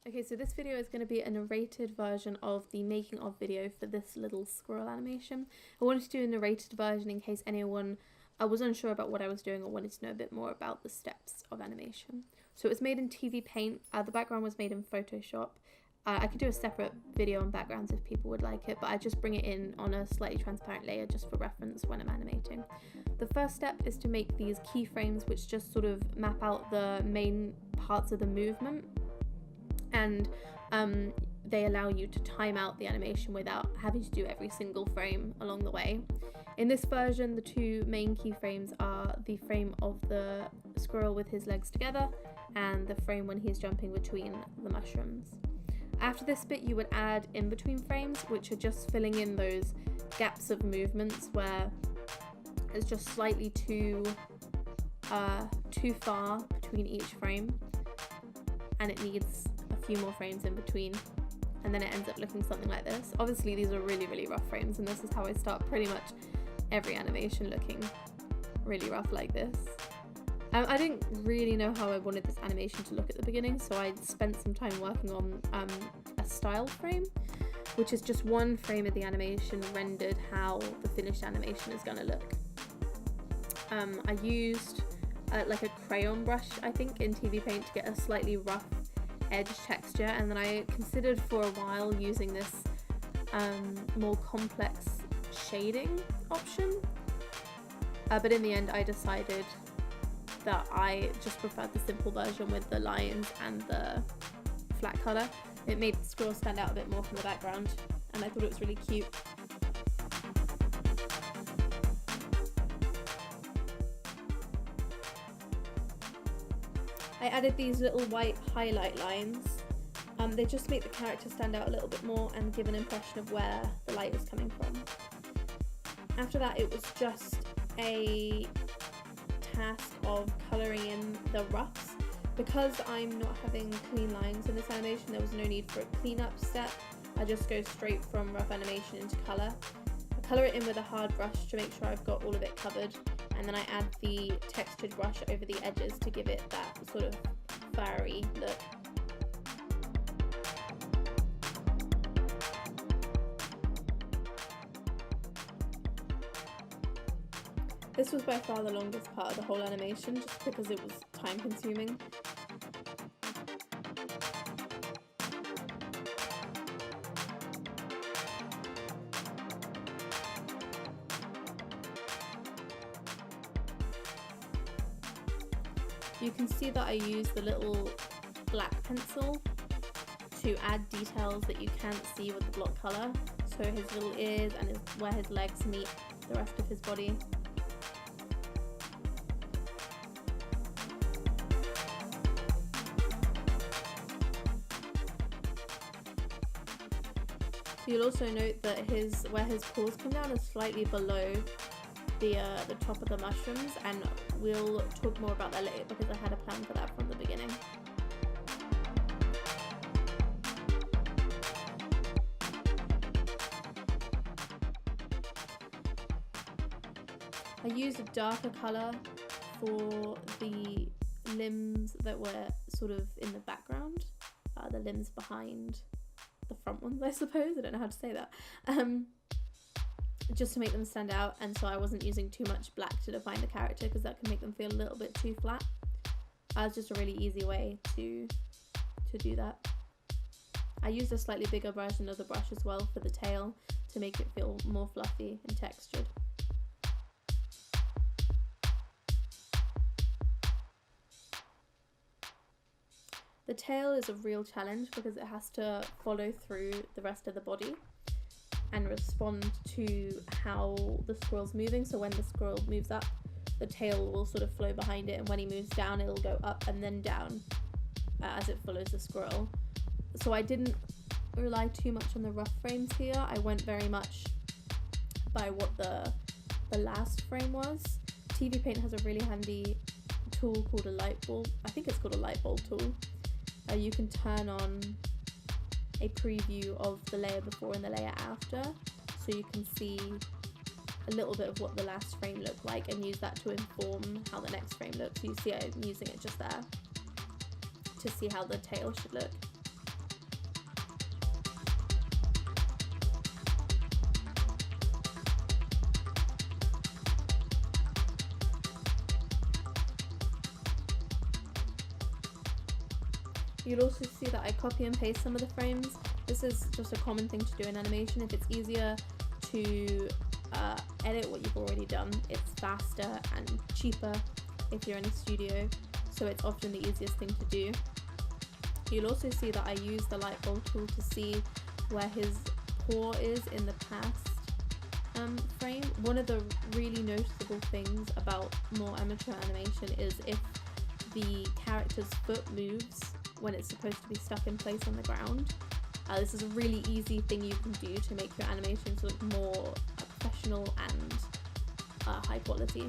Okay, so this video is going to be a narrated version of the making of video for this little squirrel animation. I wanted to do a narrated version in case anyone was unsure about what I was doing or wanted to know a bit more about the steps of animation. So it was made in TVPaint, the background was made in Photoshop. I could do a separate video on backgrounds if people would like it, but I just bring it in on a slightly transparent layer just for reference when I'm animating. The first step is to make these keyframes which just sort of map out the main parts of the movement, and they allow you to time out the animation without having to do every single frame along the way. In this version, the two main keyframes are the frame of the squirrel with his legs together and the frame when he's jumping between the mushrooms. After this bit, you would add in between frames, which are just filling in those gaps of movements where it's just slightly too far between each frame, and it needs a few more frames in between, and then it ends up looking something like this. Obviously these are really rough frames, and this is how I start pretty much every animation, looking really rough like this. I didn't really know how I wanted this animation to look at the beginning, so I spent some time working on a style frame, which is just one frame of the animation rendered how the finished animation is going to look. I used like a crayon brush, I think, in TVPaint to get a slightly rough edge texture, and then I considered for a while using this more complex shading option, but in the end I decided that I just preferred the simple version with the lines and the flat colour. It made the squirrel stand out a bit more from the background, and I thought it was really cute. I added these little white highlight lines. They just make the character stand out a little bit more and give an impression of where the light is coming from. After that, it was just a task of colouring in the roughs. Because I'm not having clean lines in this animation, there was no need for a cleanup step. I just go straight from rough animation into colour. I colour it in with a hard brush to make sure I've got all of it covered, and then I add the textured brush over the edges to give it that sort of fiery look. This was by far the longest part of the whole animation, just because it was time consuming. You can see that I use the little black pencil to add details that you can't see with the block colour. So his little ears and where his legs meet the rest of his body. You'll also note that where his paws come down is slightly below the top of the mushrooms, and we'll talk more about that later because I had a plan for that from the beginning. I used a darker colour for the limbs that were sort of in the background, the limbs behind the front ones, I suppose. I don't know how to say that. Just to make them stand out, and so I wasn't using too much black to define the character because that can make them feel a little bit too flat. It's just a really easy way to do that. I used a slightly bigger version of the brush as well for the tail to make it feel more fluffy and textured. The tail is a real challenge because it has to follow through the rest of the body and respond to how the squirrel's moving. So when the squirrel moves up, the tail will sort of flow behind it, and when he moves down, it'll go up and then down as it follows the squirrel. So I didn't rely too much on the rough frames here. I went very much by what the last frame was. TVPaint has a really handy tool called a light bulb. I think it's called a light bulb tool. You can turn on a preview of the layer before and the layer after, so you can see a little bit of what the last frame looked like and use that to inform how the next frame looks. So you see I'm using it just there to see how the tail should look. You'll also see that I copy and paste some of the frames. This is just a common thing to do in animation. If it's easier to edit what you've already done, it's faster and cheaper if you're in a studio, so it's often the easiest thing to do. You'll also see that I use the light bulb tool to see where his paw is in the past frame. One of the really noticeable things about more amateur animation is if the character's foot moves when it's supposed to be stuck in place on the ground. This is a really easy thing you can do to make your animations look more professional and high quality.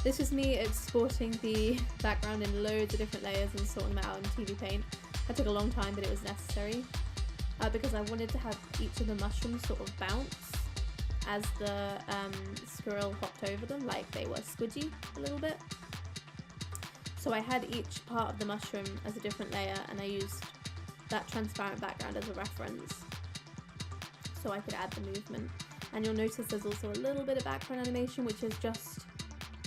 This is me exporting the background in loads of different layers and sorting them out in TVPaint. That took a long time, but it was necessary because I wanted to have each of the mushrooms sort of bounce as the squirrel hopped over them, like they were squidgy a little bit. So I had each part of the mushroom as a different layer, and I used that transparent background as a reference so I could add the movement. And you'll notice there's also a little bit of background animation, which is just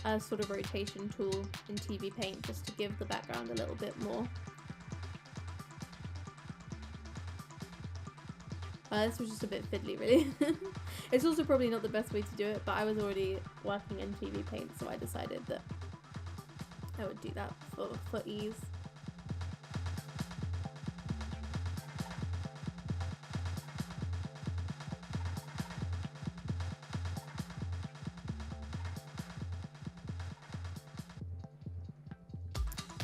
a sort of rotation tool in TVPaint just to give the background a little bit more. This was just a bit fiddly, really. It's also probably not the best way to do it, but I was already working in TVPaint, so I decided that I would do that for ease.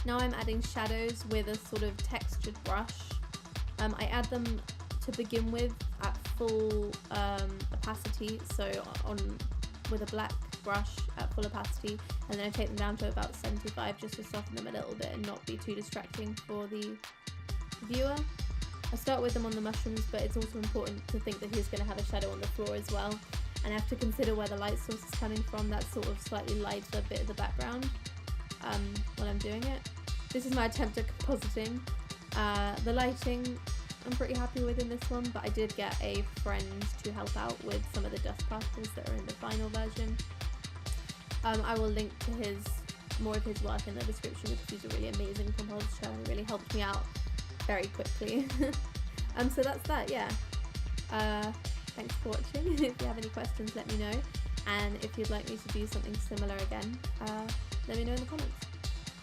Now I'm adding shadows with a sort of textured brush. I add them to begin with at full opacity, so with a black brush at full opacity, and then I take them down to about 75 just to soften them a little bit and not be too distracting for the viewer. I start with them on the mushrooms, but it's also important to think that he's going to have a shadow on the floor as well, and I have to consider where the light source is coming from, that sort of slightly lighter bit of the background when I'm doing it. This is my attempt at compositing. The lighting I'm pretty happy with in this one, but I did get a friend to help out with some of the dust particles that are in the final version. I will link to more of his work in the description because he's a really amazing compositor and really helped me out very quickly. So that's that, yeah. Thanks for watching. If you have any questions, let me know. And if you'd like me to do something similar again, let me know in the comments.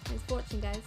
Thanks for watching, guys.